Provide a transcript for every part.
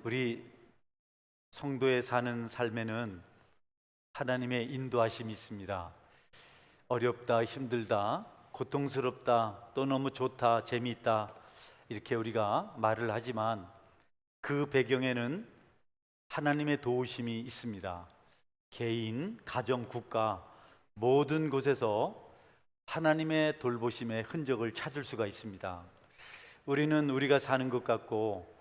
우리 성도에 사는 삶에는 하나님의 인도하심이 있습니다. 어렵다, 힘들다, 고통스럽다, 또 너무 좋다, 재미있다 이렇게 우리가 말을 하지만 그 배경에는 하나님의 도우심이 있습니다. 개인, 가정, 국가 모든 곳에서 하나님의 돌보심의 흔적을 찾을 수가 있습니다. 우리는 우리가 사는 것 같고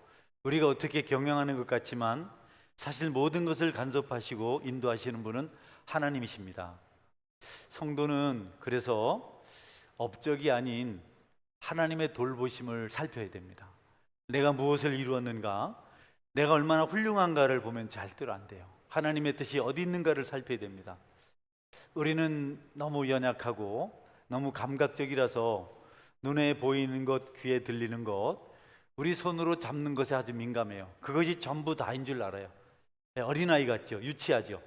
우리가 어떻게 경영하는 것 같지만 사실 모든 것을 간섭하시고 인도하시는 분은 하나님이십니다. 성도는 그래서 업적이 아닌 하나님의 돌보심을 살펴야 됩니다. 내가 무엇을 이루었는가, 내가 얼마나 훌륭한가를 보면 절대로 안 돼요. 하나님의 뜻이 어디 있는가를 살펴야 됩니다. 우리는 너무 연약하고 너무 감각적이라서 눈에 보이는 것, 귀에 들리는 것, 우리 손으로 잡는 것에 아주 민감해요. 그것이 전부 다인 줄 알아요. 어린아이 같죠? 유치하죠?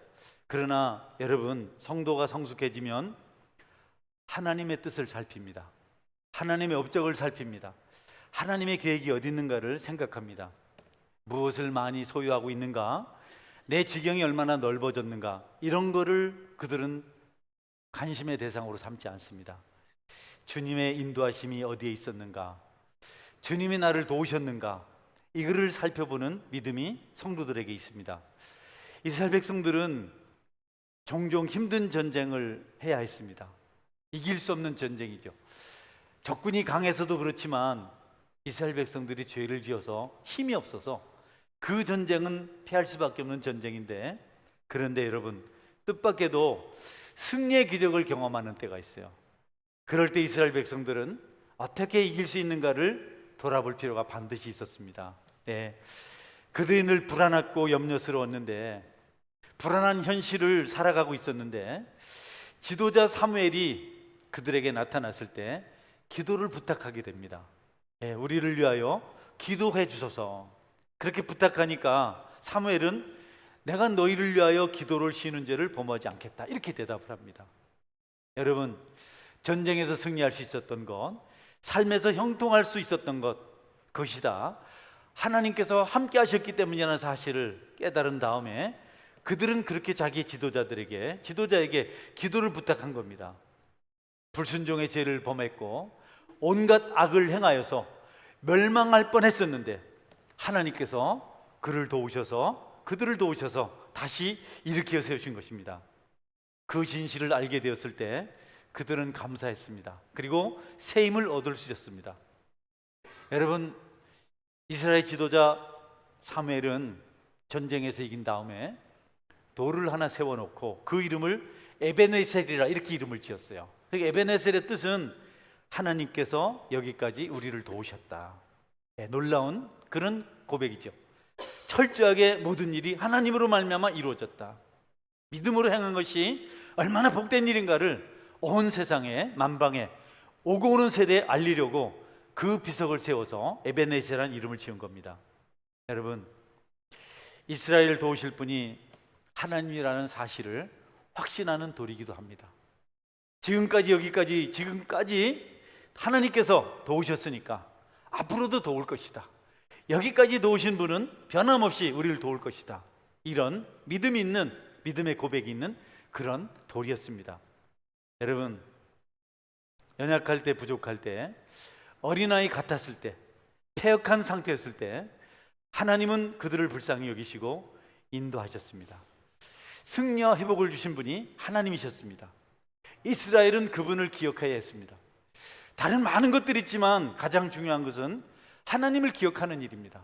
그러나 여러분, 성도가 성숙해지면 하나님의 뜻을 살핍니다. 하나님의 업적을 살핍니다. 하나님의 계획이 어디 있는가를 생각합니다. 무엇을 많이 소유하고 있는가, 내 지경이 얼마나 넓어졌는가, 이런 거를 그들은 관심의 대상으로 삼지 않습니다. 주님의 인도하심이 어디에 있었는가, 주님이 나를 도우셨는가, 이거를 살펴보는 믿음이 성도들에게 있습니다. 이스라엘 백성들은 종종 힘든 전쟁을 해야 했습니다. 이길 수 없는 전쟁이죠. 적군이 강해서도 그렇지만 이스라엘 백성들이 죄를 지어서 힘이 없어서 그 전쟁은 패할 수밖에 없는 전쟁인데, 그런데 여러분, 뜻밖에도 승리의 기적을 경험하는 때가 있어요. 그럴 때 이스라엘 백성들은 어떻게 이길 수 있는가를 돌아볼 필요가 반드시 있었습니다. 그들이 늘 불안하고 염려스러웠는데, 불안한 현실을 살아가고 있었는데, 지도자 사무엘이 그들에게 나타났을 때 기도를 부탁하게 됩니다. 우리를 위하여 기도해 주소서. 그렇게 부탁하니까 사무엘은 내가 너희를 위하여 기도를 쉬는 죄를 범하지 않겠다, 이렇게 대답을 합니다. 여러분, 전쟁에서 승리할 수 있었던 것, 삶에서 형통할 수 있었던 것, 그것이 다 하나님께서 함께 하셨기 때문이라는 사실을 깨달은 다음에 그들은 그렇게 자기 지도자에게 기도를 부탁한 겁니다. 불순종의 죄를 범했고 온갖 악을 행하여서 멸망할 뻔했었는데 하나님께서 그들을 도우셔서 다시 일으켜 세우신 것입니다. 그 진실을 알게 되었을 때 그들은 감사했습니다. 그리고 새 힘을 얻을 수 있었습니다. 여러분, 이스라엘 지도자 사무엘은 전쟁에서 이긴 다음에 돌을 하나 세워놓고 그 이름을 에베네셀이라 이렇게 이름을 지었어요. 에베네셀의 뜻은 하나님께서 여기까지 우리를 도우셨다. 놀라운 그런 고백이죠. 철저하게 모든 일이 하나님으로 말미암아 이루어졌다. 믿음으로 행한 것이 얼마나 복된 일인가를 온 세상에, 만방에, 오고 오는 세대에 알리려고 그 비석을 세워서 에베네셀이라는 이름을 지은 겁니다. 여러분, 이스라엘을 도우실 분이 하나님이라는 사실을 확신하는 돌이기도 합니다. 지금까지 하나님께서 도우셨으니까 앞으로도 도울 것이다. 여기까지 도우신 분은 변함없이 우리를 도울 것이다. 이런 믿음이 있는, 믿음의 고백이 있는 그런 돌이었습니다. 여러분, 연약할 때, 부족할 때, 어린아이 같았을 때, 패역한 상태였을 때 하나님은 그들을 불쌍히 여기시고 인도하셨습니다. 승리와 회복을 주신 분이 하나님이셨습니다. 이스라엘은 그분을 기억해야 했습니다. 다른 많은 것들이 있지만 가장 중요한 것은 하나님을 기억하는 일입니다.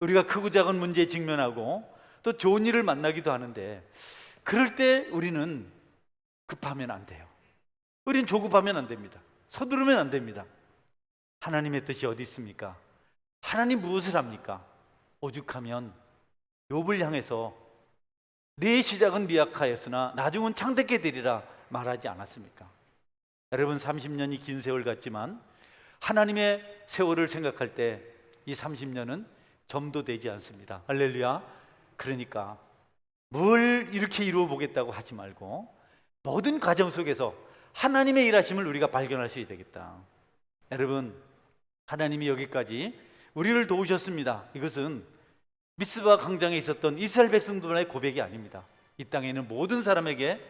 우리가 크고 작은 문제에 직면하고 또 좋은 일을 만나기도 하는데, 그럴 때 우리는 급하면 안 돼요. 우리는 조급하면 안 됩니다. 서두르면 안 됩니다. 하나님의 뜻이 어디 있습니까? 하나님 무엇을 합니까? 오죽하면 욥을 향해서 내 시작은 미약하였으나 나중은 창대케 되리라 말하지 않았습니까? 여러분, 30년이 긴 세월 같지만 하나님의 세월을 생각할 때 이 30년은 점도 되지 않습니다. 할렐루야. 그러니까 뭘 이렇게 이루어 보겠다고 하지 말고 모든 과정 속에서 하나님의 일하심을 우리가 발견할 수 있어야 되겠다. 여러분, 하나님이 여기까지 우리를 도우셨습니다. 이것은 미스바 광장에 있었던 이스라엘 백성들만의 고백이 아닙니다. 이 땅에 있는 모든 사람에게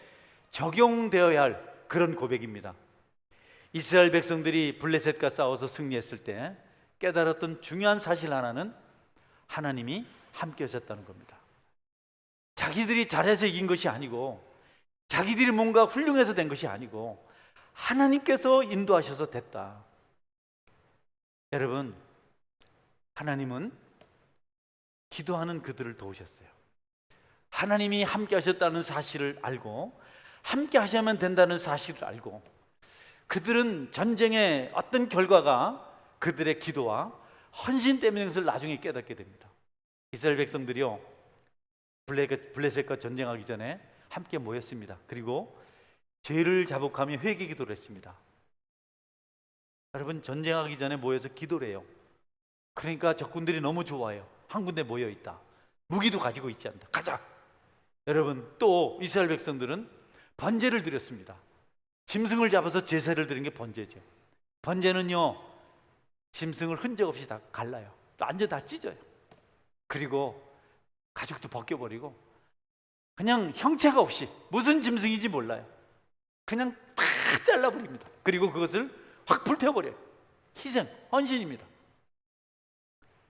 적용되어야 할 그런 고백입니다. 이스라엘 백성들이 블레셋과 싸워서 승리했을 때 깨달았던 중요한 사실 하나는 하나님이 함께 하셨다는 겁니다. 자기들이 잘해서 이긴 것이 아니고, 자기들이 뭔가 훌륭해서 된 것이 아니고, 하나님께서 인도하셔서 됐다. 여러분, 하나님은 기도하는 그들을 도우셨어요. 하나님이 함께 하셨다는 사실을 알고, 함께 하셔야만 된다는 사실을 알고, 그들은 전쟁의 어떤 결과가 그들의 기도와 헌신 때문인 것을 나중에 깨닫게 됩니다. 이스라엘 백성들이요, 블레셋과 전쟁하기 전에 함께 모였습니다. 그리고 죄를 자복하며 회개 기도를 했습니다. 여러분, 전쟁하기 전에 모여서 기도를 해요. 그러니까 적군들이 너무 좋아요. 한 군데 모여 있다. 무기도 가지고 있지 않다. 가자. 여러분, 또 이스라엘 백성들은 번제를 드렸습니다. 짐승을 잡아서 제사를 드린 게 번제죠. 번제는요, 짐승을 흔적 없이 다 갈라요. 완전 다 찢어요. 그리고 가죽도 벗겨버리고 그냥 형체가 없이, 무슨 짐승인지 몰라요, 그냥 다 잘라버립니다. 그리고 그것을 확 불태워버려요. 희생, 헌신입니다.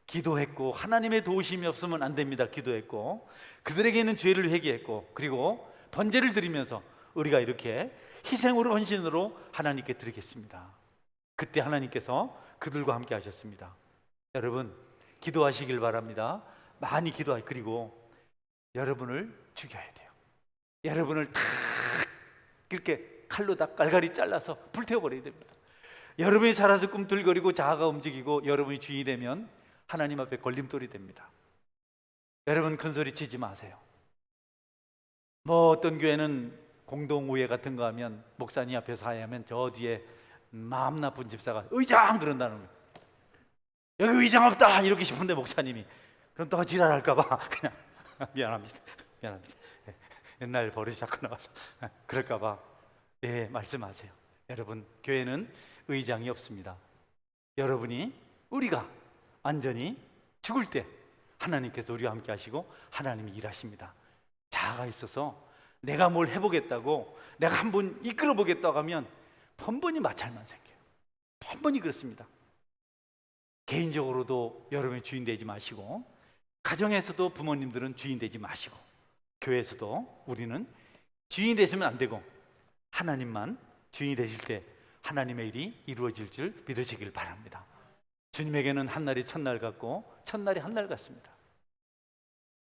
기도했고, 하나님의 도우심이 없으면 안 됩니다. 기도했고, 그들에게 있는 죄를 회개했고, 그리고 번제를 드리면서 우리가 이렇게 희생으로, 헌신으로 하나님께 드리겠습니다. 그때 하나님께서 그들과 함께 하셨습니다. 여러분, 기도하시길 바랍니다. 많이 기도하세요. 그리고 여러분을 죽여야 돼요. 여러분을 다 이렇게 칼로 다 갈갈이 잘라서 불태워버려야 됩니다. 여러분이 살아서 꿈틀거리고 자아가 움직이고 여러분이 주인이 되면 하나님 앞에 걸림돌이 됩니다. 여러분, 큰 소리 치지 마세요. 뭐 어떤 교회는 공동우회 같은 거 하면, 목사님 앞에서 하야면 저 뒤에 마음 나쁜 집사가 의장 그런다는 거예요. 여기 의장 없다 이렇게 싶은데 목사님이, 그럼 또 지랄할까봐 그냥 미안합니다. 옛날 버릇이 자꾸 나와서 그럴까봐 말씀하세요. 여러분, 교회는 의장이 없습니다. 여러분이, 우리가 완전히 죽을 때 하나님께서 우리와 함께 하시고 하나님이 일하십니다. 자아가 있어서 내가 뭘 해보겠다고, 내가 한번 이끌어 보겠다고 하면 번번이 마찰만 생겨요. 번번이 그렇습니다. 개인적으로도 여러분이 주인 되지 마시고, 가정에서도 부모님들은 주인 되지 마시고, 교회에서도 우리는 주인 되시면 안 되고, 하나님만 주인이 되실 때 하나님의 일이 이루어질 줄 믿으시길 바랍니다. 주님에게는 한날이 첫날 같고 첫날이 한날 같습니다.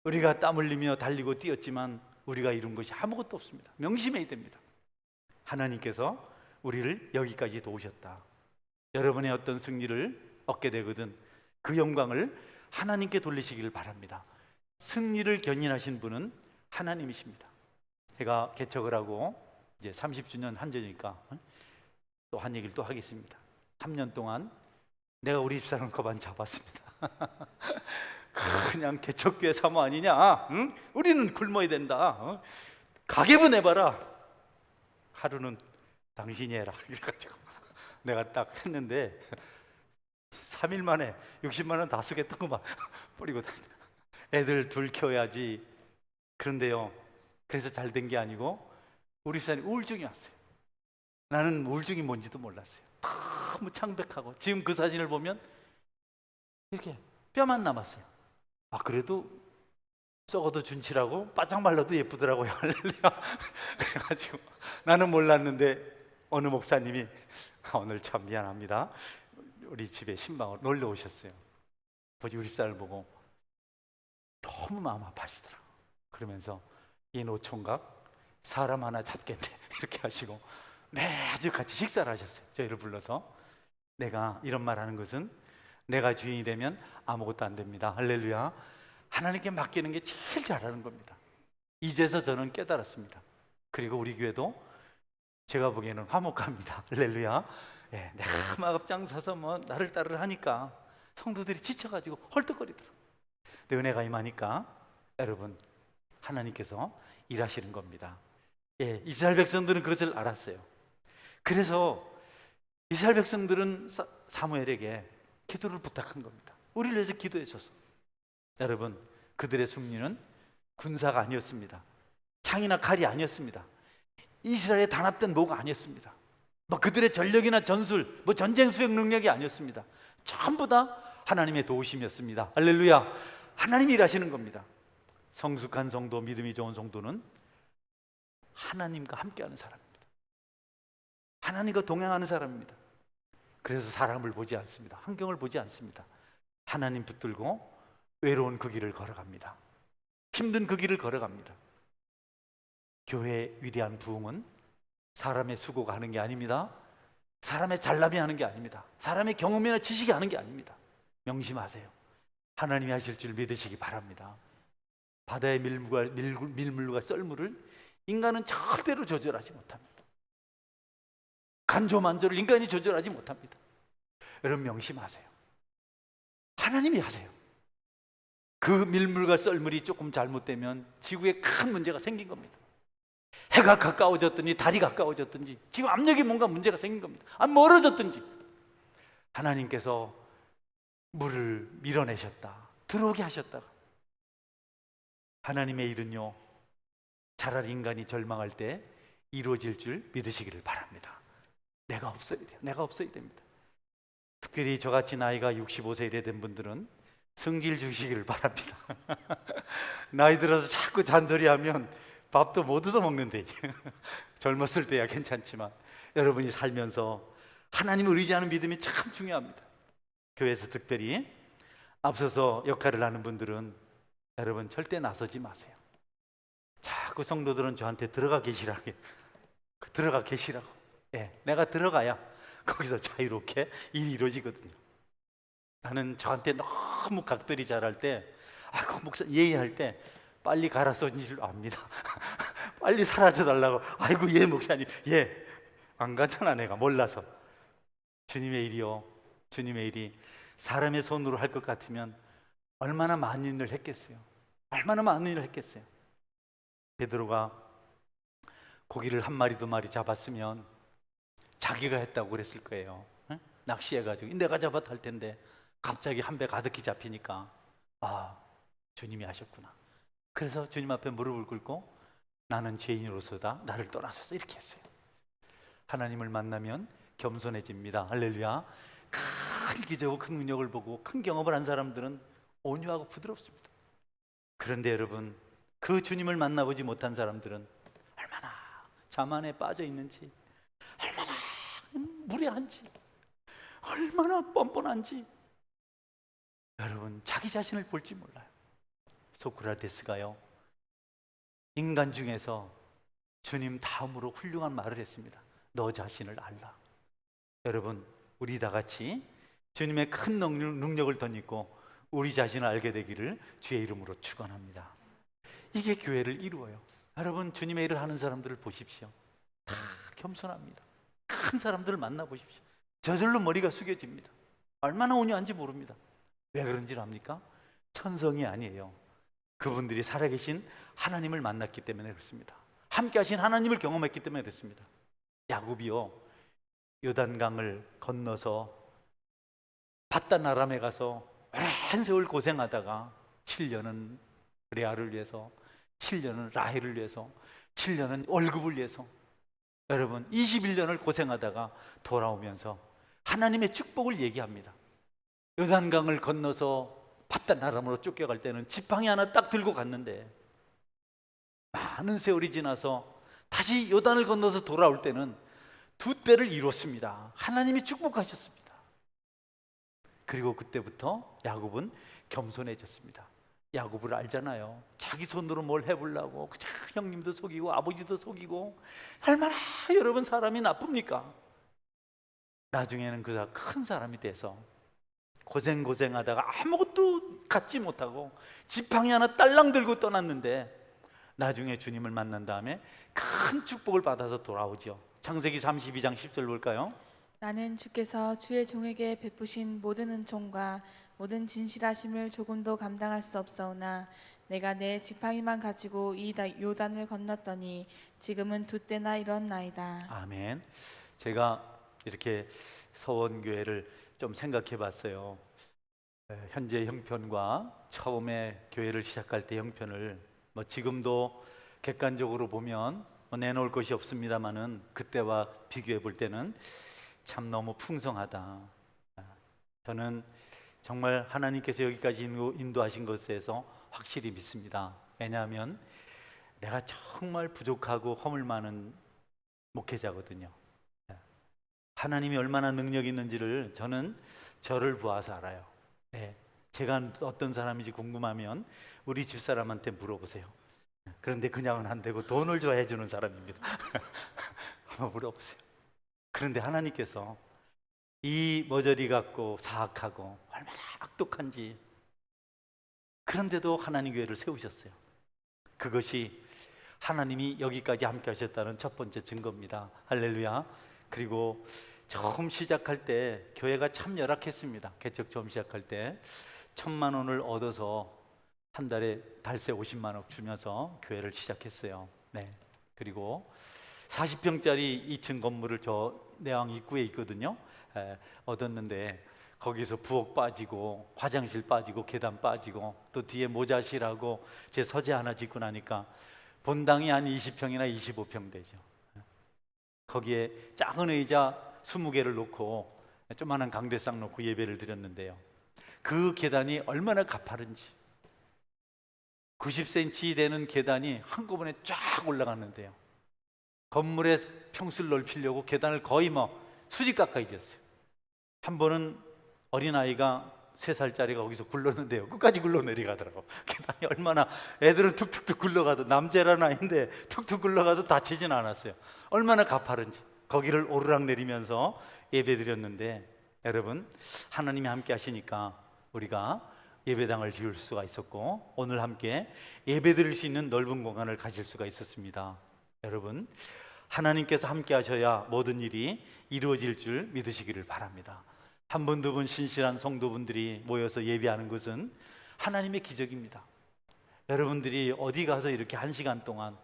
우리가 땀 흘리며 달리고 뛰었지만 우리가 이룬 것이 아무것도 없습니다. 명심해야 됩니다. 하나님께서 우리를 여기까지 도우셨다. 여러분의 어떤 승리를 얻게 되거든 그 영광을 하나님께 돌리시기를 바랍니다. 승리를 견인하신 분은 하나님이십니다. 제가 개척을 하고 이제 30주년 한전이니까 또 한 얘기를 또 하겠습니다. 3년 동안 내가 우리 집사람 거반 잡았습니다. 그냥 개척교회 사모 아니냐? 응? 우리는 굶어야 된다. 가계부 내봐라. 하루는 당신이 해라. 이래가지고 내가 딱 했는데 3일 만에 60만 원 다 쓰겠다고만 뿌리고 다니다. 애들 둘 키워야지. 그런데요, 그래서 잘 된 게 아니고 우리 집사람이 우울증이 왔어요. 나는 우울증이 뭔지도 몰랐어요. 너무 창백하고, 지금 그 사진을 보면 이렇게 뼈만 남았어요. 아, 그래도 썩어도 준치라고 바짝 말라도 예쁘더라고요. 할렐루야. 그래가지고 나는 몰랐는데 어느 목사님이 오늘 참 미안합니다, 우리 집에 신방으로 놀러 오셨어요. 우리 집사를 보고 너무 마음 아파하시더라고. 그러면서 이 노총각 사람 하나 잡겠네 이렇게 하시고 매주 같이 식사를 하셨어요. 저희를 불러서. 내가 이런 말 하는 것은 내가 주인이 되면 아무것도 안 됩니다. 할렐루야. 하나님께 맡기는 게 제일 잘하는 겁니다. 이제서 저는 깨달았습니다. 그리고 우리 교회도 제가 보기에는 화목합니다. 할렐루야. 내가 마갑장 사서 뭐 나를 따르라 하니까 성도들이 지쳐가지고 헐떡거리더라고요. 근데 은혜가 임하니까 여러분, 하나님께서 일하시는 겁니다. 이스라엘 백성들은 그것을 알았어요. 그래서 이스라엘 백성들은 사무엘에게 기도를 부탁한 겁니다. 우리를 위해서 기도해 줘서. 여러분, 그들의 승리는 군사가 아니었습니다. 창이나 칼이 아니었습니다. 이스라엘에 단합된 뭐가 아니었습니다. 그들의 전력이나 전술, 전쟁 수행 능력이 아니었습니다. 전부 다 하나님의 도우심이었습니다. 할렐루야. 하나님이 일하시는 겁니다. 성숙한 성도, 믿음이 좋은 성도는 하나님과 함께하는 사람입니다. 하나님과 동행하는 사람입니다. 그래서 사람을 보지 않습니다. 환경을 보지 않습니다. 하나님 붙들고 외로운 그 길을 걸어갑니다. 힘든 그 길을 걸어갑니다. 교회의 위대한 부흥은 사람의 수고가 하는 게 아닙니다. 사람의 잘남이 하는 게 아닙니다. 사람의 경험이나 지식이 하는 게 아닙니다. 명심하세요. 하나님이 하실 줄 믿으시기 바랍니다. 바다의 밀물과 썰물을 인간은 절대로 조절하지 못합니다. 간조만조를 인간이 조절하지 못합니다. 여러분 명심하세요. 하나님이 하세요. 그 밀물과 썰물이 조금 잘못되면 지구에 큰 문제가 생긴 겁니다. 해가 가까워졌든지 달이 가까워졌든지 지금 압력이 뭔가 문제가 생긴 겁니다. 멀어졌든지 하나님께서 물을 밀어내셨다, 들어오게 하셨다가 하나님의 일은요 차라리 인간이 절망할 때 이루어질 줄 믿으시기를 바랍니다. 내가 없어야 돼요. 내가 없어야 됩니다. 특별히 저같이 나이가 65세 이래 된 분들은 승질 주시기를 바랍니다. 나이 들어서 자꾸 잔소리하면 밥도 못 얻어먹는데 젊었을 때야 괜찮지만 여러분이 살면서 하나님을 의지하는 믿음이 참 중요합니다. 교회에서 특별히 앞서서 역할을 하는 분들은 여러분 절대 나서지 마세요. 자꾸 성도들은 저한테 들어가 계시라고 내가 들어가야 거기서 자유롭게 일이 이루어지거든요. 나는 저한테 너무 각별히 잘할 때 그 목사 예의할 때 빨리 가라서인 줄 압니다. 빨리 사라져 달라고. 아이고 예 목사님 안 가잖아. 내가 몰라서. 주님의 일이요, 주님의 일이 사람의 손으로 할 것 같으면 얼마나 많은 일을 했겠어요. 얼마나 많은 일을 했겠어요. 베드로가 고기를 한 마리 두 마리 잡았으면 자기가 했다고 그랬을 거예요. 응? 낚시해가지고 내가 잡았다 할 텐데 갑자기 한 배 가득히 잡히니까 주님이 하셨구나. 그래서 주님 앞에 무릎을 꿇고 나는 죄인으로서다 나를 떠나소서 이렇게 했어요. 하나님을 만나면 겸손해집니다. 할렐루야. 큰 기적과 큰 능력을 보고 큰 경험을 한 사람들은 온유하고 부드럽습니다. 그런데 여러분 그 주님을 만나보지 못한 사람들은 얼마나 자만에 빠져 있는지, 얼마나 무례한지, 얼마나 뻔뻔한지 여러분 자기 자신을 볼지 몰라요. 소크라테스가요 인간 중에서 주님 다음으로 훌륭한 말을 했습니다. 너 자신을 알라. 여러분 우리 다 같이 주님의 큰 능력을 덧입고 우리 자신을 알게 되기를 주의 이름으로 축원합니다. 이게 교회를 이루어요. 여러분 주님의 일을 하는 사람들을 보십시오. 다 겸손합니다. 큰 사람들을 만나보십시오. 저절로 머리가 숙여집니다. 얼마나 온유한지 모릅니다. 왜 그런지 압니까? 천성이 아니에요. 그분들이 살아계신 하나님을 만났기 때문에 그렇습니다. 함께 하신 하나님을 경험했기 때문에 그렇습니다. 야곱이요 요단강을 건너서 바단 아람에 가서 오랜 세월 고생하다가 7년은 레아를 위해서, 7년은 라헬을 위해서, 7년은 월급을 위해서 여러분 21년을 고생하다가 돌아오면서 하나님의 축복을 얘기합니다. 요단강을 건너서 바단 아람으로 쫓겨갈 때는 지팡이 하나 딱 들고 갔는데 많은 세월이 지나서 다시 요단을 건너서 돌아올 때는 두 때를 이뤘습니다. 하나님이 축복하셨습니다. 그리고 그때부터 야곱은 겸손해졌습니다. 야곱을 알잖아요. 자기 손으로 뭘 해보려고 그저 형님도 속이고 아버지도 속이고 얼마나 여러분 사람이 나쁩니까? 나중에는 그가 큰 사람이 돼서 고생하다가 아무것도 갖지 못하고 지팡이 하나 딸랑 들고 떠났는데 나중에 주님을 만난 다음에 큰 축복을 받아서 돌아오죠. 창세기 32장 10절 볼까요? 나는 주께서 주의 종에게 베푸신 모든 은총과 모든 진실하심을 조금도 감당할 수 없사오나 내가 내 지팡이만 가지고 이 요단을 건넜더니 지금은 두 때나 이뤘나이다. 아멘. 제가 이렇게 서원교회를 좀 생각해 봤어요. 현재 형편과 처음에 교회를 시작할 때 형편을 지금도 객관적으로 보면 내놓을 것이 없습니다만은 그때와 비교해 볼 때는 참 너무 풍성하다. 저는 정말 하나님께서 여기까지 인도하신 것에서 확실히 믿습니다. 왜냐하면 내가 정말 부족하고 허물 많은 목회자거든요. 하나님이 얼마나 능력이 있는지를 저는 저를 보아서 알아요. 제가 어떤 사람인지 궁금하면 우리 집사람한테 물어보세요. 그런데 그냥은 안 되고 돈을 줘야 해주는 사람입니다. 한번 물어보세요. 그런데 하나님께서 이 머저리 같고 사악하고 얼마나 악독한지, 그런데도 하나님 교회를 세우셨어요. 그것이 하나님이 여기까지 함께 하셨다는 첫 번째 증거입니다. 할렐루야. 그리고 처음 시작할 때 교회가 참 열악했습니다. 개척 처음 시작할 때 1,000만 원을 얻어서 한 달에 달세 50만 원 주면서 교회를 시작했어요. 그리고 40평짜리 2층 건물을 저 내왕 입구에 있거든요. 얻었는데 거기서 부엌 빠지고 화장실 빠지고 계단 빠지고 또 뒤에 모자실하고 제 서재 하나 짓고 나니까 본당이 한 20평이나 25평 되죠. 거기에 작은 의자 20개를 놓고 조그마한 강대상 놓고 예배를 드렸는데요. 그 계단이 얼마나 가파른지, 90cm 되는 계단이 한꺼번에 쫙 올라갔는데요. 건물의 평수를 넓히려고 계단을 거의 수직 가까이 지었어요. 한 번은 어린아이가 3살짜리가 거기서 굴렀는데요. 끝까지 굴러 내려가더라고. 계단이 얼마나, 애들은 툭툭툭 굴러가도, 남자라는 아이인데 툭툭 굴러가도 다치진 않았어요. 얼마나 가파른지. 거기를 오르락 내리면서 예배 드렸는데, 여러분, 하나님이 함께 하시니까 우리가 예배당을 지을 수가 있었고 오늘 함께 예배 드릴 수 있는 넓은 공간을 가질 수가 있었습니다. 여러분, 하나님께서 함께 하셔야 모든 일이 이루어질 줄 믿으시기를 바랍니다. 한 분, 두 분 신실한 성도분들이 모여서 예배하는 것은 하나님의 기적입니다. 여러분들이 어디 가서 이렇게 1시간 동안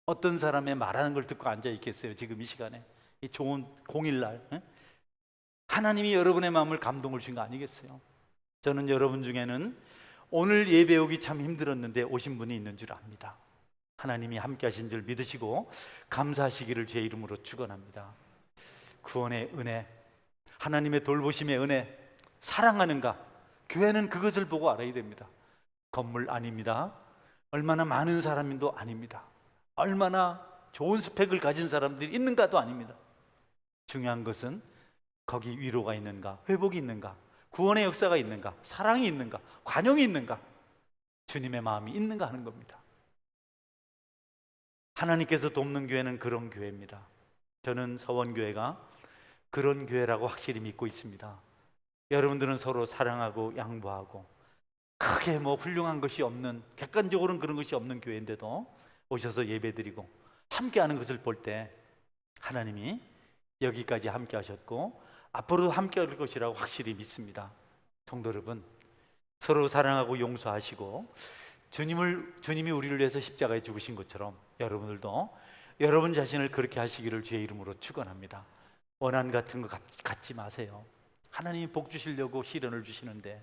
어떤 사람의 말하는 걸 듣고 앉아 있겠어요? 지금 이 시간에, 이 좋은 공일날 하나님이 여러분의 마음을 감동을 주신 거 아니겠어요? 저는 여러분 중에는 오늘 예배 오기 참 힘들었는데 오신 분이 있는 줄 압니다. 하나님이 함께 하신 줄 믿으시고 감사하시기를 주의 이름으로 축원합니다. 구원의 은혜, 하나님의 돌보심의 은혜, 사랑하는가? 교회는 그것을 보고 알아야 됩니다. 건물 아닙니다. 얼마나 많은 사람인도 아닙니다. 얼마나 좋은 스펙을 가진 사람들이 있는가도 아닙니다. 중요한 것은 거기 위로가 있는가, 회복이 있는가, 구원의 역사가 있는가, 사랑이 있는가, 관용이 있는가, 주님의 마음이 있는가 하는 겁니다. 하나님께서 돕는 교회는 그런 교회입니다. 저는 서원교회가 그런 교회라고 확실히 믿고 있습니다. 여러분들은 서로 사랑하고 양보하고 크게 훌륭한 것이 없는, 객관적으로는 그런 것이 없는 교회인데도 오셔서 예배드리고 함께하는 것을 볼 때 하나님이 여기까지 함께 하셨고 앞으로도 함께 할 것이라고 확실히 믿습니다. 성도 여러분, 서로 사랑하고 용서하시고 주님이 우리를 위해서 십자가에 죽으신 것처럼 여러분들도 여러분 자신을 그렇게 하시기를 주의 이름으로 축원합니다. 원한 같은 거 갖지 마세요. 하나님이 복 주시려고 시련을 주시는데,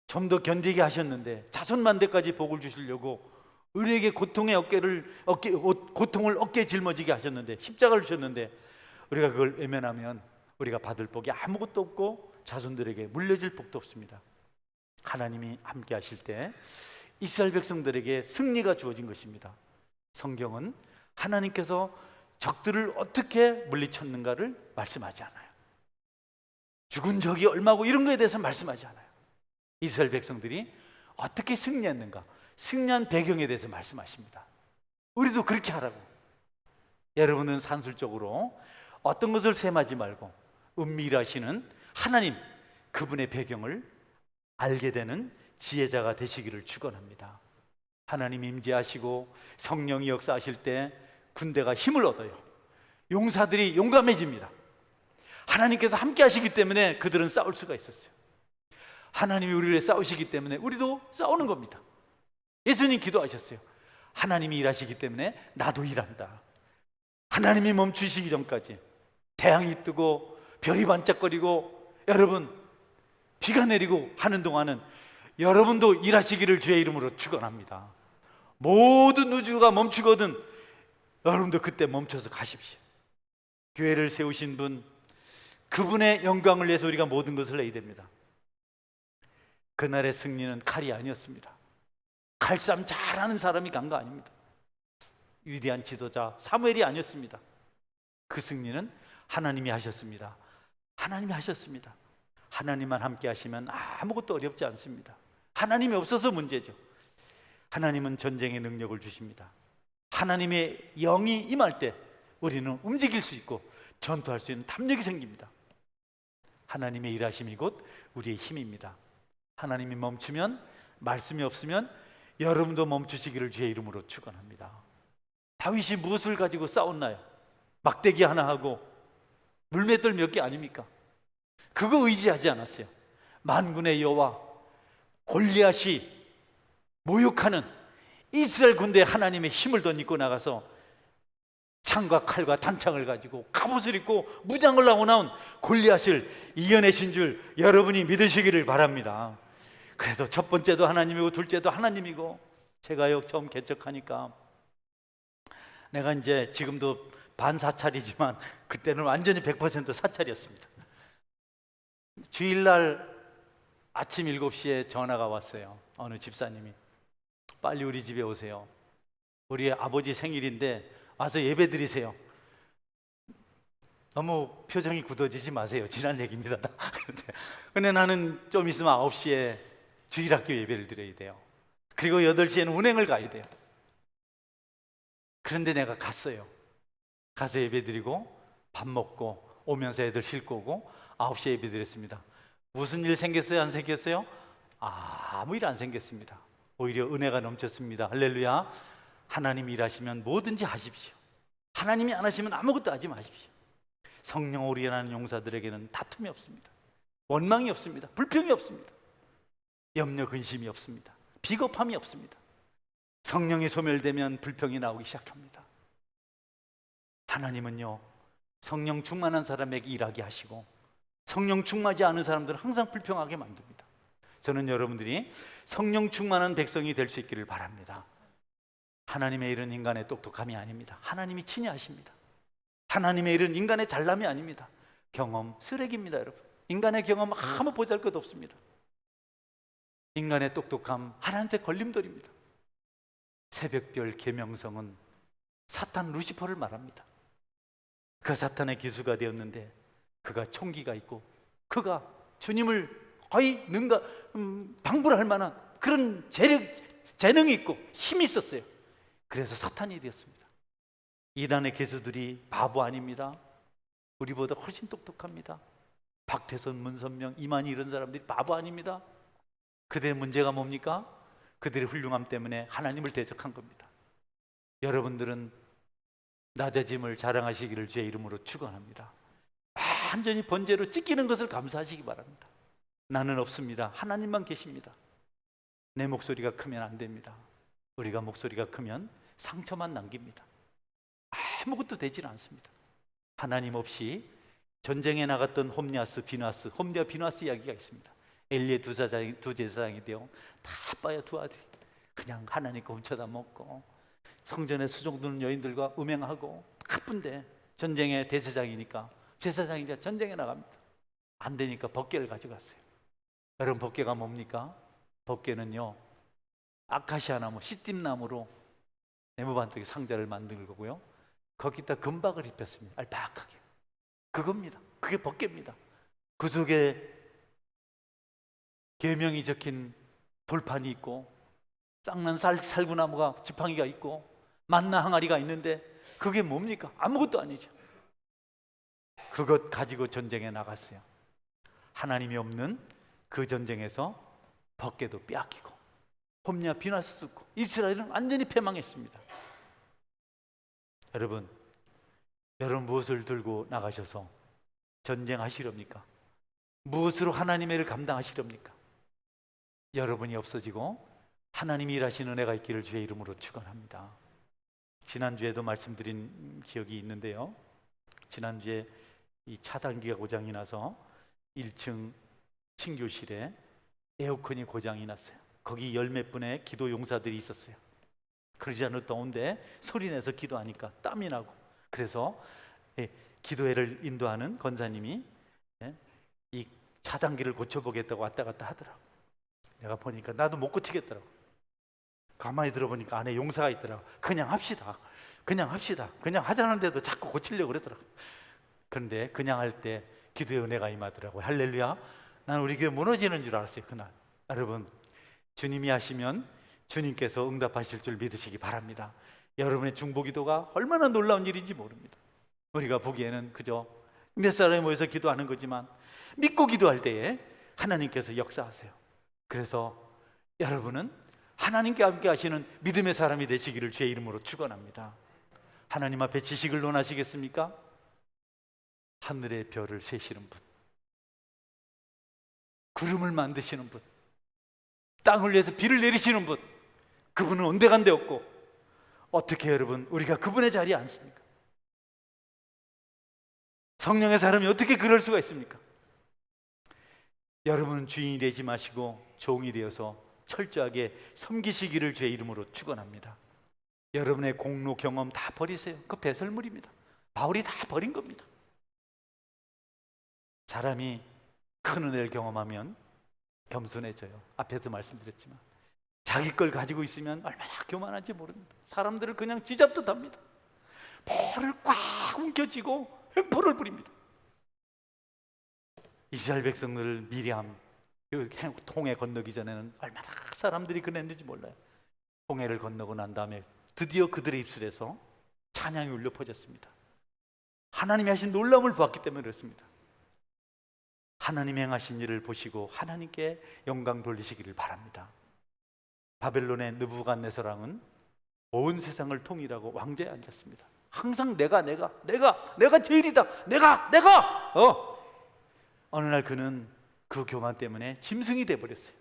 좀 더 견디게 하셨는데 자손만대까지 복을 주시려고 우리에게 고통을 어깨에 짊어지게 하셨는데, 십자가를 주셨는데 우리가 그걸 외면하면 우리가 받을 복이 아무것도 없고 자손들에게 물려줄 복도 없습니다. 하나님이 함께 하실 때 이스라엘 백성들에게 승리가 주어진 것입니다. 성경은 하나님께서 적들을 어떻게 물리쳤는가를 말씀하지 않아요. 죽은 적이 얼마고 이런 거에 대해서 말씀하지 않아요. 이스라엘 백성들이 어떻게 승리했는가, 승리한 배경에 대해서 말씀하십니다. 우리도 그렇게 하라고. 여러분은 산술적으로 어떤 것을 셈하지 말고 은밀하시는 하나님, 그분의 배경을 알게 되는 지혜자가 되시기를 축원합니다. 하나님 임재하시고 성령이 역사하실 때 군대가 힘을 얻어요. 용사들이 용감해집니다. 하나님께서 함께 하시기 때문에 그들은 싸울 수가 있었어요. 하나님이 우리를 위해 싸우시기 때문에 우리도 싸우는 겁니다. 예수님 기도하셨어요. 하나님이 일하시기 때문에 나도 일한다. 하나님이 멈추시기 전까지 태양이 뜨고 별이 반짝거리고, 여러분 비가 내리고 하는 동안은 여러분도 일하시기를 주의 이름으로 축원합니다. 모든 우주가 멈추거든 여러분도 그때 멈춰서 가십시오. 교회를 세우신 분, 그분의 영광을 위해서 우리가 모든 것을 해야 됩니다. 그날의 승리는 칼이 아니었습니다. 칼싸움 잘하는 사람이 간 거 아닙니다. 위대한 지도자 사무엘이 아니었습니다. 그 승리는 하나님이 하셨습니다. 하나님이 하셨습니다. 하나님만 함께 하시면 아무것도 어렵지 않습니다. 하나님이 없어서 문제죠. 하나님은 전쟁의 능력을 주십니다. 하나님의 영이 임할 때 우리는 움직일 수 있고 전투할 수 있는 담력이 생깁니다. 하나님의 일하심이 곧 우리의 힘입니다. 하나님이 멈추면, 말씀이 없으면 여러분도 멈추시기를 주의 이름으로 축원합니다. 다윗이 무엇을 가지고 싸웠나요? 막대기 하나 하고 물맷돌 몇 개 아닙니까? 그거 의지하지 않았어요. 만군의 여호와 골리앗이 모욕하는 이스라엘 군대에 하나님의 힘을 덧입고 나가서 창과 칼과 단창을 가지고 갑옷을 입고 무장을 하고 나온 골리앗을 이겨내신 줄 여러분이 믿으시기를 바랍니다. 그래도 첫 번째도 하나님이고 둘째도 하나님이고, 제가요 처음 개척하니까 내가 이제 지금도 반사찰이지만 그때는 완전히 100% 사찰이었습니다. 주일날 아침 7시에 전화가 왔어요. 어느 집사님이 빨리 우리 집에 오세요. 우리 아버지 생일인데 와서 예배 드리세요. 너무 표정이 굳어지지 마세요. 지난 얘기입니다. 근데 나는 좀 있으면 9시에 주일학교 예배를 드려야 돼요. 그리고 8시에는 운행을 가야 돼요. 그런데 내가 갔어요. 가서 예배 드리고 밥 먹고 오면서 애들 싣고 오고 9시에 예배 드렸습니다. 무슨 일 생겼어요? 안 생겼어요? 아무 일 안 생겼습니다. 오히려 은혜가 넘쳤습니다. 할렐루야. 하나님이 일하시면 뭐든지 하십시오. 하나님이 안 하시면 아무것도 하지 마십시오. 성령으로 일하는 용사들에게는 다툼이 없습니다. 원망이 없습니다. 불평이 없습니다. 염려 근심이 없습니다. 비겁함이 없습니다. 성령이 소멸되면 불평이 나오기 시작합니다. 하나님은요 성령 충만한 사람에게 일하게 하시고 성령 충만하지 않은 사람들은 항상 불평하게 만듭니다. 저는 여러분들이 성령 충만한 백성이 될 수 있기를 바랍니다. 하나님의 일은 인간의 똑똑함이 아닙니다. 하나님이 친히 하십니다. 하나님의 일은 인간의 잘남이 아닙니다. 경험 쓰레기입니다. 여러분, 인간의 경험 아무 보잘것 없습니다. 인간의 똑똑함 하나님한테 걸림돌입니다. 새벽별 계명성은 사탄 루시퍼를 말합니다. 그 사탄의 기수가 되었는데 그가 총기가 있고 그가 주님을 거의 방불할 만한 그런 재능이 있고 힘이 있었어요. 그래서 사탄이 되었습니다. 이단의 개수들이 바보 아닙니다. 우리보다 훨씬 똑똑합니다. 박태선, 문선명, 이만희 이런 사람들이 바보 아닙니다. 그들의 문제가 뭡니까? 그들의 훌륭함 때문에 하나님을 대적한 겁니다. 여러분들은 낮아짐을 자랑하시기를 주의 이름으로 축원합니다. 완전히 번제로 찢기는 것을 감사하시기 바랍니다. 나는 없습니다. 하나님만 계십니다. 내 목소리가 크면 안 됩니다. 우리가 목소리가 크면 상처만 남깁니다. 아무것도 되질 않습니다. 하나님 없이 전쟁에 나갔던 홈리아스, 비누아스, 홈리아 비누아스 이야기가 있습니다. 엘리의 두 제사장이 되어 다 아빠야 두 아들이 그냥 하나님 거 훔쳐다 먹고 성전에 수종 두는 여인들과 음행하고 바쁜데 전쟁의 대제사장이니까 제사장이 이제 전쟁에 나갑니다. 안 되니까 법궤를 가져갔어요. 여러분 법궤가 뭡니까? 법궤는요 아카시아 나무, 시띠나무로 네모반석의 상자를 만든 거고요. 거기다 금박을 입혔습니다. 알박하게. 그겁니다. 그게 법궤입니다. 그 속에 계명이 적힌 돌판이 있고 쌍난 살구나무가 지팡이가 있고 만나 항아리가 있는데 그게 뭡니까? 아무것도 아니죠. 그것 가지고 전쟁에 나갔어요. 하나님이 없는 그 전쟁에서 법궤도 빼앗기고 홈리아 비나스 쓰고 이스라엘은 완전히 패망했습니다. 여러분 무엇을 들고 나가셔서 전쟁하시렵니까? 무엇으로 하나님의 일을 감당하시렵니까? 여러분이 없어지고 하나님이 일하시는 은혜가 있기를 주의 이름으로 축원합니다. 지난주에도 말씀드린 기억이 있는데요. 지난주에 이 차단기가 고장이 나서 1층 친교실에 에어컨이 고장이 났어요. 거기 열 몇 분의 기도 용사들이 있었어요. 그러지 않을 더운데 소리내서 기도하니까 땀이 나고, 그래서 기도회를 인도하는 권사님이 이 차단기를 고쳐보겠다고 왔다 갔다 하더라고. 내가 보니까 나도 못 고치겠더라고. 가만히 들어보니까 안에 용사가 있더라고. 그냥 합시다, 그냥 합시다, 그냥 하자는데도 자꾸 고치려고 그러더라고. 그런데 그냥 할 때 기도의 은혜가 임하더라고요. 할렐루야. 난 우리 교회 무너지는 줄 알았어요, 그날. 여러분, 주님이 하시면 주님께서 응답하실 줄 믿으시기 바랍니다. 여러분의 중보기도가 얼마나 놀라운 일인지 모릅니다. 우리가 보기에는 그저 몇 사람이 모여서 기도하는 거지만 믿고 기도할 때에 하나님께서 역사하세요. 그래서 여러분은 하나님께 함께 하시는 믿음의 사람이 되시기를 주의 이름으로 축원합니다. 하나님 앞에 지식을 논하시겠습니까? 하늘의 별을 세시는 분, 구름을 만드시는 분, 땅을 위해서 비를 내리시는 분, 그분은 온데간데 없고, 어떻게 여러분 우리가 그분의 자리에 앉습니까? 성령의 사람이 어떻게 그럴 수가 있습니까? 여러분은 주인이 되지 마시고 종이 되어서 철저하게 섬기시기를 주의 이름으로 축원합니다. 여러분의 공로 경험 다 버리세요. 그 배설물입니다. 바울이 다 버린 겁니다. 사람이 큰 은혜를 경험하면 겸손해져요. 앞에도 말씀드렸지만 자기 걸 가지고 있으면 얼마나 교만한지 모릅니다. 사람들을 그냥 쥐잡듯 합니다. 볼을 꽉 움켜쥐고 횡포를 부립니다. 이스라엘 백성들을 미리암 통해 건너기 전에는 얼마나 사람들이 그랬는지 몰라요. 홍해를 건너고 난 다음에 드디어 그들의 입술에서 찬양이 울려 퍼졌습니다. 하나님이 하신 놀라움을 보았기 때문에 그렇습니다. 하나님이 행하신 일을 보시고 하나님께 영광 돌리시기를 바랍니다. 바벨론의 느부갓네살왕은 온 세상을 통일하고 왕좌에 앉았습니다. 항상 내가 제일이다. 내가 어느 날 그는 그 교만 때문에 짐승이 돼버렸어요.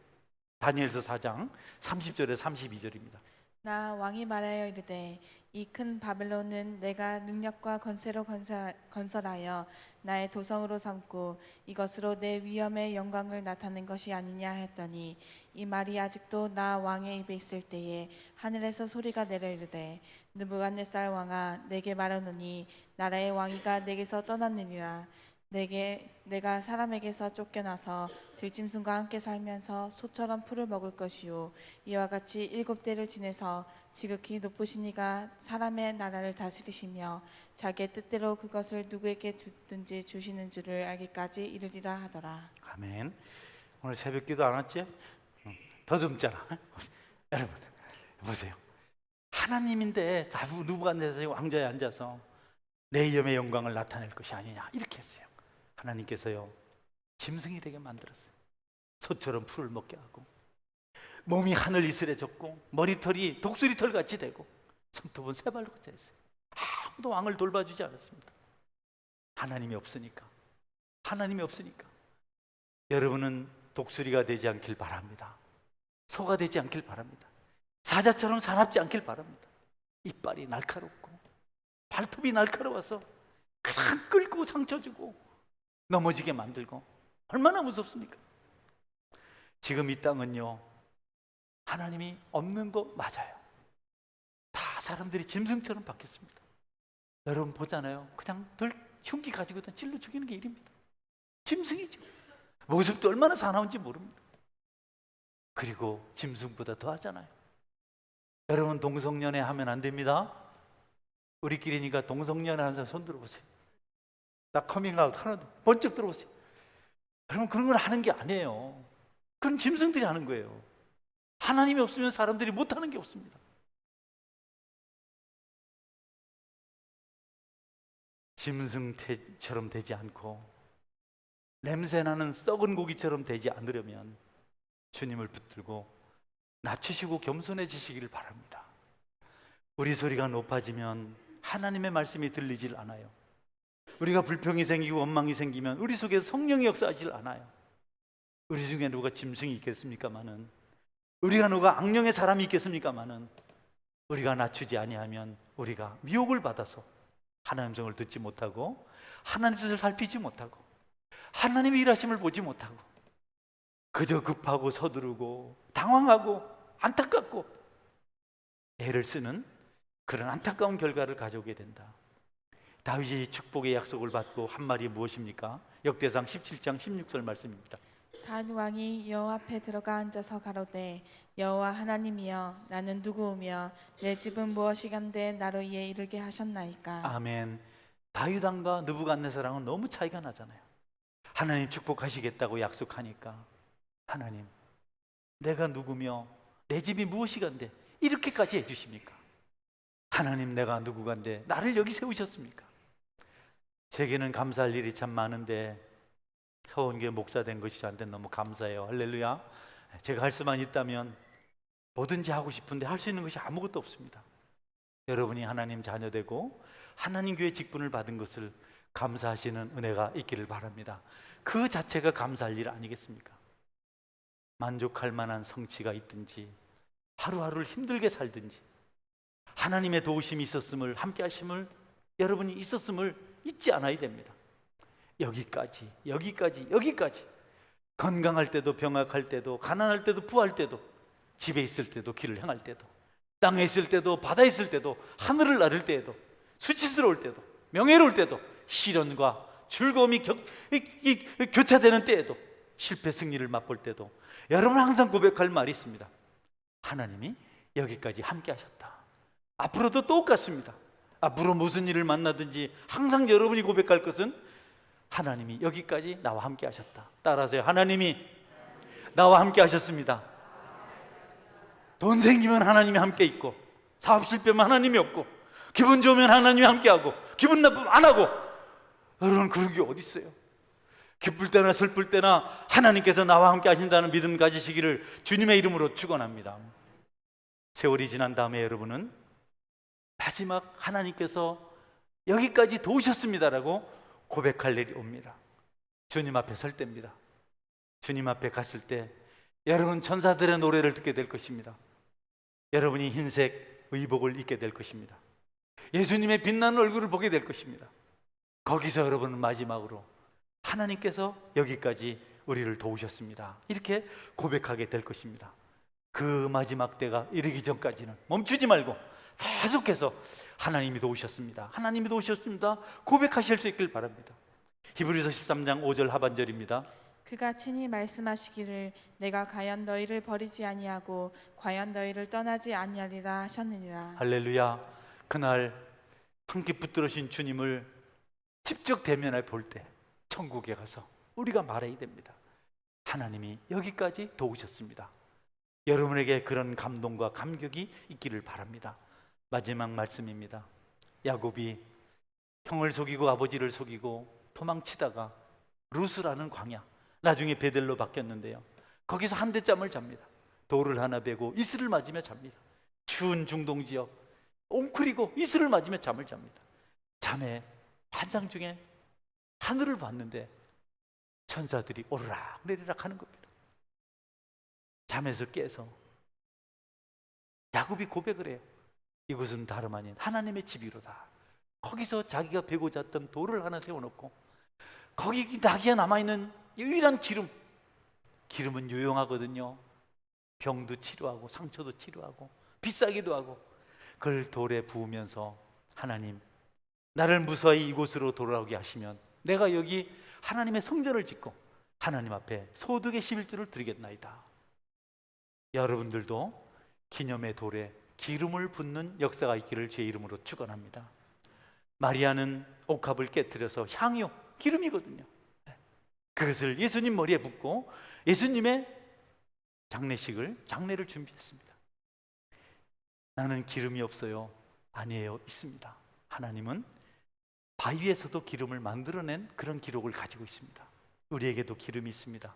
다니엘서 4장 30절에 32절입니다. 나 왕이 말하여 이르되 이 큰 바벨론은 내가 능력과 권세로 건설하여 나의 도성으로 삼고 이것으로 내 위엄의 영광을 나타낸 것이 아니냐 했더니 이 말이 아직도 나 왕의 입에 있을 때에 하늘에서 소리가 내려 이르되 느부갓네살 왕아 내게 말하노니 나라의 왕위가 내게서 떠났느니라. 내가 사람에게서 쫓겨나서 들짐승과 함께 살면서 소처럼 풀을 먹을 것이요 이와 같이 7대를 지내서 지극히 높으신 이가 사람의 나라를 다스리시며 자기의 뜻대로 그것을 누구에게 주든지 주시는 줄을 알기까지 이르리라 하더라. 아멘. 오늘 새벽기도 안 왔지? 더듬잖아. 여러분 보세요. 하나님인데 누부갓네살이 왕좌에 앉아서 내 이름의 영광을 나타낼 것이 아니냐 이렇게 했어요. 하나님께서요 짐승이 되게 만들었어요. 소처럼 풀을 먹게 하고 몸이 하늘 이슬해졌고 머리털이 독수리털 같이 되고 손톱은 새발로 됐어요. 아무도 왕을 돌봐주지 않았습니다. 하나님이 없으니까. 여러분은 독수리가 되지 않길 바랍니다. 소가 되지 않길 바랍니다. 사자처럼 사납지 않길 바랍니다. 이빨이 날카롭고 발톱이 날카로워서 그냥 끌고 상처 주고 넘어지게 만들고 얼마나 무섭습니까? 지금 이 땅은요 하나님이 없는 거 맞아요. 다 사람들이 짐승처럼 바뀌었습니다. 여러분 보잖아요. 그냥 별 흉기 가지고 찔러 죽이는 게 일입니다. 짐승이죠. 모습도 얼마나 사나운지 모릅니다. 그리고 짐승보다 더 하잖아요. 여러분 동성연애 하면 안 됩니다. 우리끼리니까 동성연애 하는 사람 손 들어보세요. 나 커밍아웃 하는데 번쩍 들어보세요. 여러분 그런 걸 하는 게 아니에요. 그건 짐승들이 하는 거예요. 하나님이 없으면 사람들이 못하는 게 없습니다. 짐승처럼 되지 않고 냄새나는 썩은 고기처럼 되지 않으려면 주님을 붙들고 낮추시고 겸손해지시기를 바랍니다. 우리 소리가 높아지면 하나님의 말씀이 들리질 않아요. 우리가 불평이 생기고 원망이 생기면 우리 속에 성령이 역사하질 않아요. 우리 중에 누가 짐승이 있겠습니까마는, 우리가 누가 악령의 사람이 있겠습니까마는, 우리가 낮추지 아니하면 우리가 미혹을 받아서 하나님의 음성을 듣지 못하고 하나님의 뜻을 살피지 못하고 하나님의 일하심을 보지 못하고 그저 급하고 서두르고 당황하고 안타깝고 애를 쓰는 그런 안타까운 결과를 가져오게 된다. 다윗이 축복의 약속을 받고 한 말이 무엇입니까? 역대상 17장 16절 말씀입니다. 다윗 왕이 여호와 앞에 들어가 앉아서 가로되 여호와 하나님이여 나는 누구오며 내 집은 무엇이간데 나로 이에 이르게 하셨나이까. 아멘. 다윗 왕과 느부갓네살랑은 너무 차이가 나잖아요. 하나님 축복하시겠다고 약속하니까 하나님 내가 누구며 내 집이 무엇이간데 이렇게까지 해주십니까? 하나님 내가 누구간데 나를 여기 세우셨습니까? 제게는 감사할 일이 참 많은데 서원교회 목사 된 것이 저한테 너무 감사해요. 할렐루야. 제가 할 수만 있다면 뭐든지 하고 싶은데 할 수 있는 것이 아무것도 없습니다. 여러분이 하나님 자녀 되고 하나님 교회 직분을 받은 것을 감사하시는 은혜가 있기를 바랍니다. 그 자체가 감사할 일 아니겠습니까? 만족할 만한 성취가 있든지 하루하루를 힘들게 살든지 하나님의 도우심이 있었음을, 함께 하심을, 여러분이 있었음을 잊지 않아야 됩니다. 여기까지 건강할 때도 병약할 때도 가난할 때도 부할 때도 집에 있을 때도 길을 향할 때도 땅에 있을 때도 바다에 있을 때도 하늘을 나를 때에도 수치스러울 때도 명예로울 때도 시련과 즐거움이 교차되는 때에도 실패 승리를 맛볼 때도 여러분 항상 고백할 말이 있습니다. 하나님이 여기까지 함께 하셨다. 앞으로도 똑같습니다. 앞으로 무슨 일을 만나든지 항상 여러분이 고백할 것은 하나님이 여기까지 나와 함께 하셨다. 따라하세요. 하나님이 나와 함께 하셨습니다. 돈 생기면 하나님이 함께 있고 사업 실패면 하나님이 없고 기분 좋으면 하나님이 함께하고 기분 나쁘면 안 하고 여러분 그런 게 어디 있어요? 기쁠 때나 슬플 때나 하나님께서 나와 함께 하신다는 믿음 가지시기를 주님의 이름으로 축원합니다. 세월이 지난 다음에 여러분은 마지막 하나님께서 여기까지 도우셨습니다라고 고백할 일이 옵니다. 주님 앞에 설 때입니다. 주님 앞에 갔을 때 여러분 천사들의 노래를 듣게 될 것입니다. 여러분이 흰색 의복을 입게 될 것입니다. 예수님의 빛나는 얼굴을 보게 될 것입니다. 거기서 여러분은 마지막으로 하나님께서 여기까지 우리를 도우셨습니다 이렇게 고백하게 될 것입니다. 그 마지막 때가 이르기 전까지는 멈추지 말고 계속해서 하나님이 도우셨습니다, 하나님이 도우셨습니다 고백하실 수 있길 바랍니다. 히브리서 13장 5절 하반절입니다. 그가 친히 말씀하시기를 내가 과연 너희를 버리지 아니하고 과연 너희를 떠나지 아니하리라 하셨느니라. 할렐루야. 그날 함께 붙들으신 주님을 직접 대면해 볼 때 천국에 가서 우리가 말해야 됩니다. 하나님이 여기까지 도우셨습니다. 여러분에게 그런 감동과 감격이 있기를 바랍니다. 마지막 말씀입니다. 야곱이 형을 속이고 아버지를 속이고 도망치다가 루스라는 광야, 나중에 베델로 바뀌었는데요, 거기서 한 대잠을 잡니다. 돌을 하나 베고 이슬을 맞으며 잡니다. 추운 중동 지역 웅크리고 이슬을 맞으며 잠을 잡니다. 잠에 환상 중에 하늘을 봤는데 천사들이 오르락 내리락 하는 겁니다. 잠에서 깨서 야곱이 고백을 해요. 이곳은 다름 아닌 하나님의 집이로다. 거기서 자기가 베고 잤던 돌을 하나 세워놓고 거기 나기가 남아있는 유일한 기름은 유용하거든요. 병도 치료하고 상처도 치료하고 비싸기도 하고 그걸 돌에 부으면서 하나님 나를 무사히 이곳으로 돌아오게 하시면 내가 여기 하나님의 성전을 짓고 하나님 앞에 소득의 11조를 드리겠나이다. 여러분들도 기념의 돌에 기름을 붓는 역사가 있기를 주의 이름으로 축원합니다. 마리아는 옥합을 깨뜨려서 향유, 기름이거든요. 그것을 예수님 머리에 붓고 예수님의 장례를 준비했습니다. 나는 기름이 없어요. 아니에요, 있습니다. 하나님은 바위에서도 기름을 만들어낸 그런 기록을 가지고 있습니다. 우리에게도 기름이 있습니다.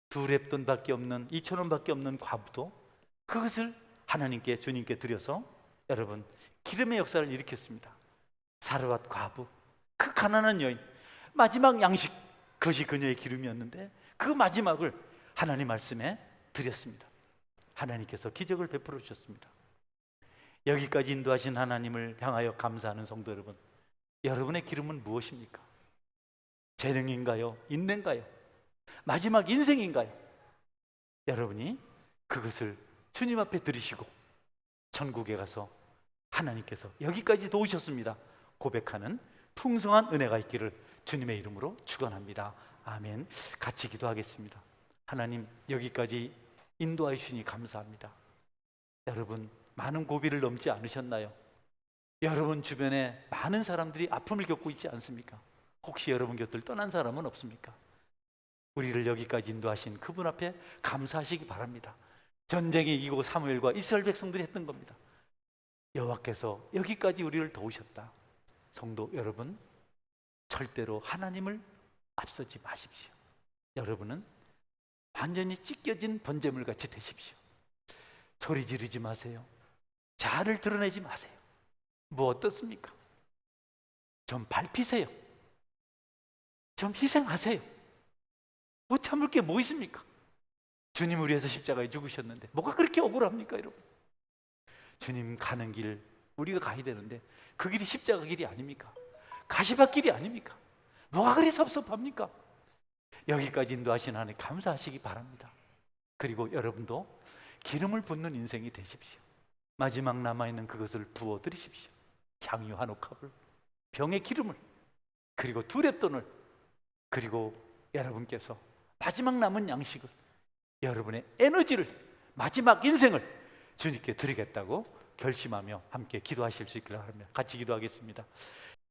2렙돈밖에 없는 2,000원밖에 없는 과부도 그것을 하나님께 주님께 드려서 여러분 기름의 역사를 일으켰습니다. 사르밧 과부, 그 가난한 여인, 마지막 양식 그것이 그녀의 기름이었는데 그 마지막을 하나님 말씀에 드렸습니다. 하나님께서 기적을 베풀어 주셨습니다. 여기까지 인도하신 하나님을 향하여 감사하는 성도 여러분, 여러분의 기름은 무엇입니까? 재능인가요? 인내인가요? 마지막 인생인가요? 여러분이 그것을 주님 앞에 들으시고 천국에 가서 하나님께서 여기까지 도우셨습니다 고백하는 풍성한 은혜가 있기를 주님의 이름으로 축원합니다. 아멘. 같이 기도하겠습니다. 하나님, 여기까지 인도하여 주시니 감사합니다. 여러분, 많은 고비를 넘지 않으셨나요? 여러분 주변에 많은 사람들이 아픔을 겪고 있지 않습니까? 혹시 여러분 곁을 떠난 사람은 없습니까? 우리를 여기까지 인도하신 그분 앞에 감사하시기 바랍니다. 전쟁에 이기고 사무엘과 이스라엘 백성들이 했던 겁니다. 여호와께서 여기까지 우리를 도우셨다. 성도 여러분, 절대로 하나님을 앞서지 마십시오. 여러분은 완전히 찢겨진 번제물 같이 되십시오. 소리 지르지 마세요. 자아를 드러내지 마세요. 뭐 어떻습니까? 좀 밟히세요. 좀 희생하세요. 뭐 참을 게 뭐 있습니까? 주님을 위해서 십자가에 죽으셨는데 뭐가 그렇게 억울합니까, 여러분? 주님 가는 길 우리가 가야 되는데 그 길이 십자가 길이 아닙니까? 가시밭 길이 아닙니까? 뭐가 그리 섭섭합니까? 여기까지 인도하신 하나님 감사하시기 바랍니다. 그리고 여러분도 기름을 붓는 인생이 되십시오. 마지막 남아있는 그것을 부어드리십시오. 향유 한 옥합을, 병의 기름을, 그리고 두 랩돈을, 그리고 여러분께서 마지막 남은 양식을, 여러분의 에너지를, 마지막 인생을 주님께 드리겠다고 결심하며 함께 기도하실 수 있기를 바랍니다. 같이 기도하겠습니다.